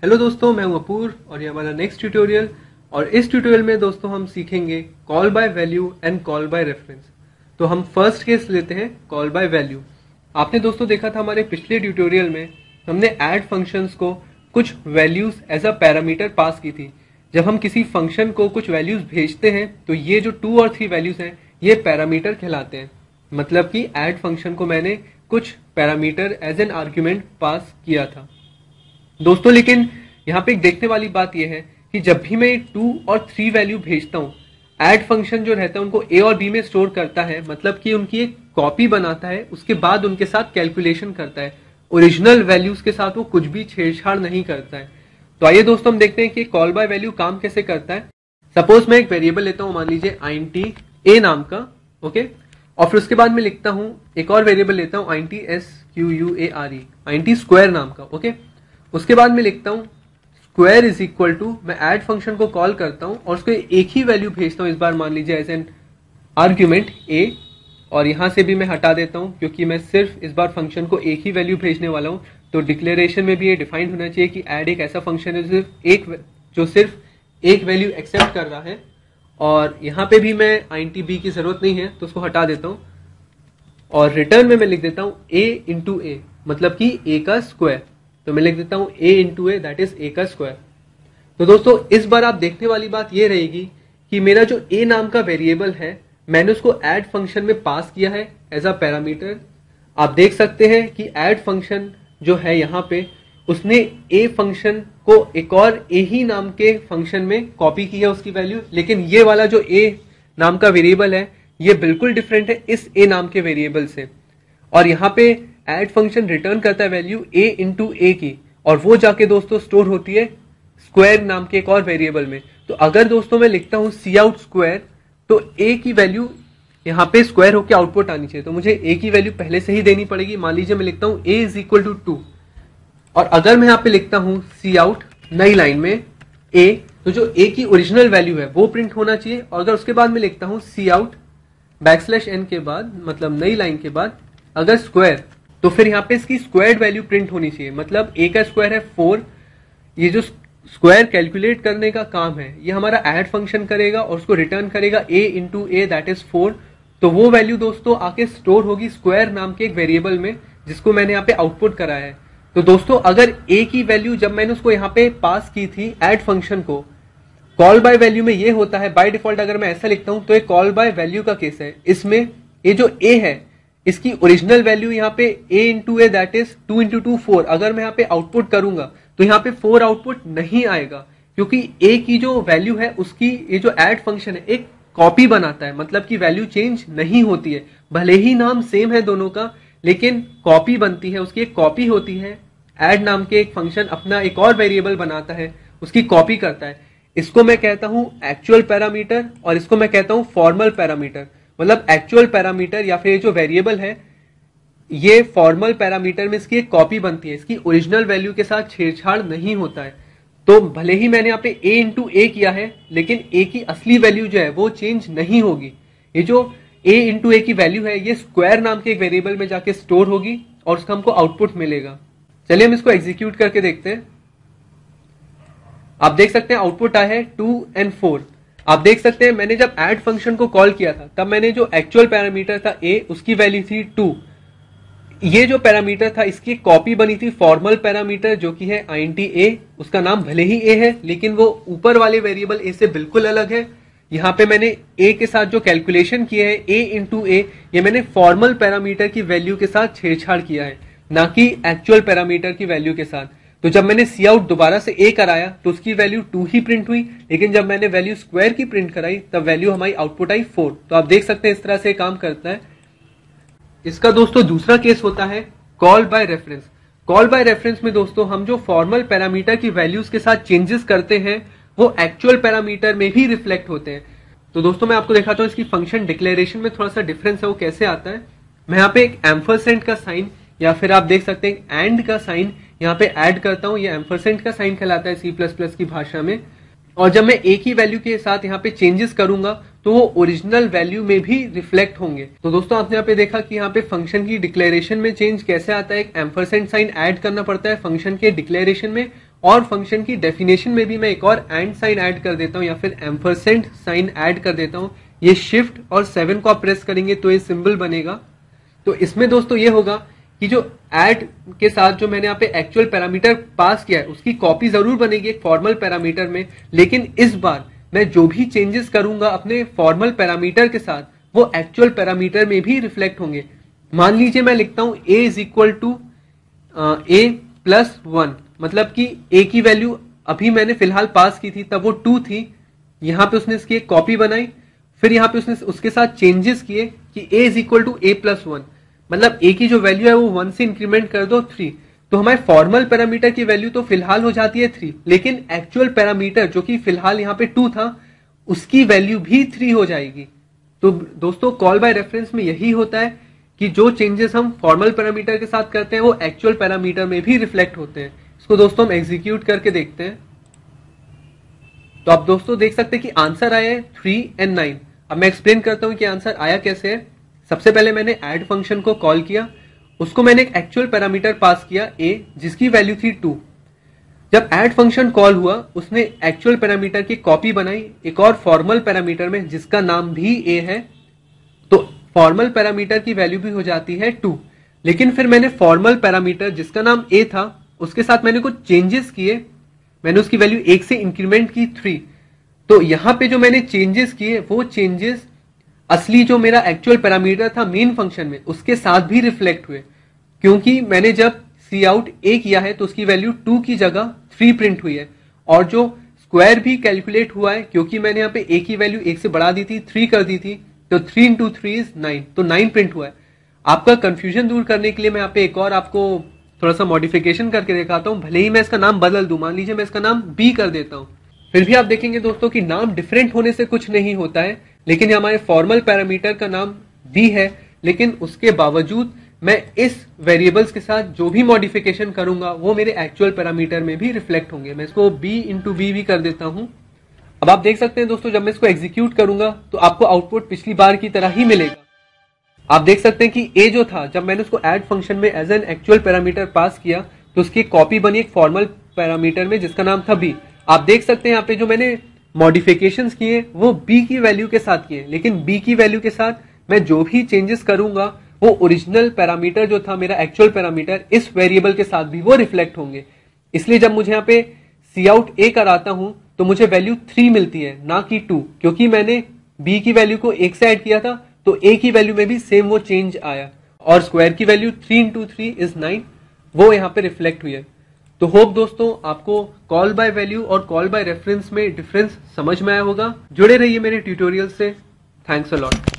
Hello दोस्तों, मैं हूं अपूर और ये हमारा नेक्स्ट ट्यूटोरियल। और इस ट्यूटोरियल में दोस्तों हम सीखेंगे call by value and call by reference. तो हम फर्स्ट केस लेते हैं कॉल बाय वैल्यू। आपने दोस्तों देखा था हमारे पिछले ट्यूटोरियल में हमने ऐड फंक्शंस को कुछ values as a parameter pass की थी। जब हम किसी फंक्शन को कुछ वैल्यूज भेजते हैं तो ये जो 2 और 3 वैल्यूज हैं ये पैरामीटर कहलाते हैं। मतलब कि ऐड फंक्शन को मैंने कुछ parameter as an argument pass किया था दोस्तों। लेकिन यहाँ पे एक देखने वाली बात यह है कि जब भी मैं 2 और 3 वैल्यू भेजता हूँ, ऐड फंक्शन जो रहता है उनको ए और बी में स्टोर करता है, मतलब कि उनकी एक कॉपी बनाता है, उसके बाद उनके साथ कैलकुलेशन करता है। ओरिजिनल वैल्यूज के साथ वो कुछ भी छेड़छाड़ नहीं करता है। तो आइए दोस्तों हम देखते हैं कि कॉल बाय वैल्यू काम कैसे करता है। सपोज मैं एक वेरिएबल लेता हूँ, मान लीजिए int a नाम का, ओके। और फिर उसके बाद मैं लिखता हूँ एक और वेरिएबल लेता हूँ int square, int स्क्वायर नाम का, ओके। उसके बाद मैं लिखता हूं स्क्वायर इज इक्वल टू, मैं ऐड फंक्शन को कॉल करता हूं और उसको एक ही वैल्यू भेजता हूं, इस बार मान लीजिए एज एन आर्ग्यूमेंट ए। और यहां से भी मैं हटा देता हूं क्योंकि मैं सिर्फ इस बार फंक्शन को एक ही वैल्यू भेजने वाला हूं। तो डिक्लेरेशन में भी ये डिफाइंड होना चाहिए कि ऐड एक ऐसा फंक्शन है जो सिर्फ एक वैल्यू एक्सेप्ट कर रहा है। और यहां पे भी मैं int b की जरूरत नहीं है तो उसको हटा देता हूं। और रिटर्न में मैं लिख देता हूं a इंटू ए, मतलब कि a का स्क्वायर। तो मैं लिख देता हूं a into A, that is a का स्क्वायर। तो दोस्तों इस बार आप देखने वाली बात ये रहेगी कि मेरा जो a नाम का वेरिएबल है मैंने उसको ऐड फंक्शन में पास किया है एज अ पैरामीटर। आप देख सकते हैं कि ऐड फंक्शन जो है यहाँ पे उसने a फंक्शन को एक और a ही नाम के फंक्शन में कॉपी की है उसकी वैल्यू। लेकिन ये वाला जो a नाम का वेरिएबल है ये बिल्कुल डिफरेंट है इस a नाम के वेरिएबल से। और यहाँ पे ऐड फंक्शन रिटर्न करता है वैल्यू a इंटू ए की, और वो जाके दोस्तों स्टोर होती है स्क्वायर नाम के एक और वेरिएबल में। तो अगर दोस्तों मैं लिखता हूं सी आउट स्क्वायर तो a की वैल्यू यहाँ पे स्क्वायर होकर आउटपुट आनी चाहिए। तो मुझे a की वैल्यू पहले से ही देनी पड़ेगी। मान लीजिए मैं लिखता हूं a इज इक्वल टू 2, और अगर मैं यहाँ पे लिखता हूं सी आउट नई लाइन में a, तो जो a की ओरिजिनल वैल्यू है वो प्रिंट होना चाहिए। और अगर उसके बाद मैं लिखता हूं सी आउट \n के बाद, मतलब नई लाइन के बाद अगर स्क्वायर, तो फिर यहाँ पे इसकी स्क्वायर्ड वैल्यू प्रिंट होनी चाहिए। मतलब a का स्क्वायर है 4। ये जो स्क्वायर कैलकुलेट करने का काम है ये हमारा ऐड फंक्शन करेगा और उसको रिटर्न करेगा a into A, that is 4। तो वो वैल्यू दोस्तों आके स्टोर होगी स्क्वायर नाम के एक वेरिएबल में जिसको मैंने यहाँ पे आउटपुट कराया है। तो दोस्तों अगर a की वैल्यू जब मैंने उसको यहाँ पे पास की थी ऐड फंक्शन को, कॉल बाय वैल्यू में ये होता है बाय डिफॉल्ट। अगर मैं ऐसा लिखता हूं तो ये कॉल बाय वैल्यू का केस है। इसमें ये जो a है इसकी ओरिजिनल वैल्यू यहाँ पे a into A, that is 2 into 2 4। अगर मैं यहाँ पे आउटपुट करूंगा तो यहाँ पे 4 आउटपुट नहीं आएगा क्योंकि a की जो वैल्यू है उसकी ये जो ऐड फंक्शन है एक कॉपी बनाता है, मतलब कि वैल्यू चेंज नहीं होती है। भले ही नाम सेम है दोनों का, लेकिन कॉपी बनती है, उसकी एक कॉपी होती है। ऐड नाम के एक फंक्शन अपना एक और वेरिएबल बनाता है, उसकी कॉपी करता है। इसको मैं कहता हूं एक्चुअल पैरामीटर और इसको मैं कहता हूं फॉर्मल पैरामीटर। मतलब एक्चुअल पैरामीटर या फिर जो वेरिएबल है ये फॉर्मल पैरामीटर में इसकी एक कॉपी बनती है, इसकी ओरिजिनल वैल्यू के साथ छेड़छाड़ नहीं होता है। तो भले ही मैंने यहाँ पे a इंटू ए किया है लेकिन a की असली वैल्यू जो है वो चेंज नहीं होगी। ये जो a इंटू ए की वैल्यू है ये स्क्वायर नाम के एक वेरिएबल में जाके स्टोर होगी और उसका हमको आउटपुट मिलेगा। चलिए हम इसको एग्जीक्यूट करके देखते हैं। आप देख सकते हैं आउटपुट आया है 2 और 4। आप देख सकते हैं मैंने जब ऐड फंक्शन को कॉल किया था तब मैंने जो एक्चुअल पैरामीटर था a उसकी वैल्यू थी 2। ये जो पैरामीटर था इसकी कॉपी बनी थी फॉर्मल पैरामीटर जो कि है int a। उसका नाम भले ही a है लेकिन वो ऊपर वाले वेरिएबल a से बिल्कुल अलग है। यहाँ पे मैंने a के साथ जो कैलकुलेशन किया है a इंटू ए, ये मैंने फॉर्मल पैरामीटर की वैल्यू के साथ छेड़छाड़ किया है, ना कि एक्चुअल पैरामीटर की वैल्यू के साथ। तो जब मैंने सी आउट दोबारा से a कराया तो उसकी वैल्यू 2 ही प्रिंट हुई, लेकिन जब मैंने वैल्यू स्क्वायर की प्रिंट कराई तब वैल्यू हमारी आउटपुट आई 4। तो आप देख सकते हैं इस तरह से काम करता है। इसका दोस्तों दूसरा केस होता है call by reference. Call by reference में दोस्तों हम जो फॉर्मल पैरामीटर की वैल्यूज के साथ चेंजेस करते हैं वो एक्चुअल पैरामीटर में भी रिफ्लेक्ट होते हैं। तो दोस्तों मैं आपको दिखाता हूं इसकी फंक्शन डिक्लेरेशन में थोड़ा सा डिफरेंस है वो कैसे आता है। मैं यहाँ पे एक एम्परसेंड का साइन या फिर आप देख सकते हैं एंड का साइन यहाँ पे ऐड करता हूं। ये एम्परसेंड का साइन कहलाता है C++ की भाषा में। और जब मैं एक ही वैल्यू के साथ यहाँ पे चेंजेस करूंगा तो वो ओरिजिनल वैल्यू में भी रिफ्लेक्ट होंगे। तो दोस्तों आपने यहाँ पे देखा कि यहाँ पे फंक्शन की डिक्लेरेशन में चेंज कैसे आता है। एक एम्परसेंड साइन ऐड करना पड़ता है फंक्शन के डिक्लेरेशन में और फंक्शन की डेफिनेशन में भी मैं एक और एंड साइन ऐड कर देता हूं या फिर एम्परसेंड साइन ऐड कर देता हूं। ये शिफ्ट और 7 को आप प्रेस करेंगे तो ये सिंबल बनेगा। तो इसमें दोस्तों ये होगा कि जो ऐड के साथ जो मैंने यहाँ पे एक्चुअल पैरामीटर पास किया है उसकी कॉपी जरूर बनेगी एक फॉर्मल पैरामीटर में, लेकिन इस बार मैं जो भी चेंजेस करूंगा अपने फॉर्मल पैरामीटर के साथ वो एक्चुअल पैरामीटर में भी रिफ्लेक्ट होंगे। मान लीजिए मैं लिखता हूं a is equal to a+1, मतलब कि a की वैल्यू अभी मैंने फिलहाल पास की थी तब वो 2 थी। यहां पे उसने इसकी एक कॉपी बनाई, फिर यहां पे उसने उसके साथ चेंजेस किए कि a is equal to a+1, मतलब a की जो वैल्यू है वो 1 से इंक्रीमेंट कर दो 3। तो हमारे फॉर्मल पैरामीटर की वैल्यू तो फिलहाल हो जाती है 3, लेकिन एक्चुअल पैरामीटर जो कि फिलहाल यहाँ पे 2 था उसकी वैल्यू भी 3 हो जाएगी। तो दोस्तों कॉल बाय रेफरेंस में यही होता है कि जो चेंजेस हम फॉर्मल पैरामीटर के साथ करते हैं वो एक्चुअल पैरामीटर में भी रिफ्लेक्ट होते हैं। इसको दोस्तों हम एग्जीक्यूट करके देखते हैं। तो आप दोस्तों देख सकते हैं कि आंसर आया है 3 और 9। अब मैं एक्सप्लेन करता हूं कि आंसर आया कैसे है। सबसे पहले मैंने ऐड फंक्शन को कॉल किया, उसको मैंने एक एक्चुअल पैरामीटर पास किया a जिसकी वैल्यू थी 2। जब ऐड फंक्शन कॉल हुआ उसने एक्चुअल पैरामीटर की कॉपी बनाई एक और फॉर्मल पैरामीटर में जिसका नाम भी a है, तो फॉर्मल पैरामीटर की वैल्यू भी हो जाती है 2। लेकिन फिर मैंने फॉर्मल पैरामीटर जिसका नाम a था उसके साथ मैंने कुछ चेंजेस किए, मैंने उसकी वैल्यू 1 से इंक्रीमेंट की 3। तो यहां पे जो मैंने चेंजेस किए वो चेंजेस असली जो मेरा एक्चुअल पैरामीटर था मेन फंक्शन में उसके साथ भी रिफ्लेक्ट हुए, क्योंकि मैंने जब सी आउट a किया है तो उसकी वैल्यू 2 की जगह 3 प्रिंट हुई है, और जो स्क्वायर भी कैलकुलेट हुआ है क्योंकि मैंने यहाँ पे a की वैल्यू 1 से बढ़ा दी थी 3 कर दी थी, तो 3 × 3 इज 9, तो 9 प्रिंट हुआ है। आपका कंफ्यूजन दूर करने के लिए मैं यहाँ पे एक और आपको थोड़ा सा मॉडिफिकेशन करके दिखाता हूँ। भले ही मैं इसका नाम बदल दूं, मान लीजिए मैं इसका नाम b कर देता हूँ, फिर भी आप देखेंगे दोस्तों कि नाम डिफरेंट होने से कुछ नहीं होता है, लेकिन हमारे फॉर्मल पैरामीटर का नाम b है, लेकिन उसके बावजूद मैं इस वेरिएबल्स के साथ जो भी मॉडिफिकेशन करूंगा वो मेरे एक्चुअल पैरामीटर में भी रिफ्लेक्ट होंगे। मैं इसको b × b भी कर देता हूं। अब आप देख सकते हैं दोस्तों जब मैं इसको एग्जीक्यूट करूंगा तो आपको आउटपुट पिछली बार की तरह ही मिलेगा। आप देख सकते हैं कि a जो था जब मैंने उसको ऐड फंक्शन में as an actual parameter pass किया तो उसकी कॉपी बनी एक फॉर्मल पैरामीटर में जिसका नाम था b। आप देख सकते हैं यहाँ पे जो मैंने मॉडिफिकेशंस किए वो b की वैल्यू के साथ किए, लेकिन b की वैल्यू के साथ मैं जो भी चेंजेस करूंगा वो ओरिजिनल पैरामीटर जो था मेरा एक्चुअल पैरामीटर इस वेरिएबल के साथ भी वो रिफ्लेक्ट होंगे। इसलिए जब मुझे यहाँ पे सी आउट a कराता हूं तो मुझे वैल्यू 3 मिलती है ना कि 2, क्योंकि मैंने b की वैल्यू को 1 से ऐड किया था तो a की वैल्यू में भी सेम वो चेंज आया, और स्क्वायर की वैल्यू 3 × 3 इज 9 वो यहाँ पे रिफ्लेक्ट हुई है। तो होप दोस्तों आपको कॉल बाय वैल्यू और कॉल बाय रेफरेंस में डिफरेंस समझ में आया होगा। जुड़े रहिए मेरे ट्यूटोरियल से। Thanks a lot.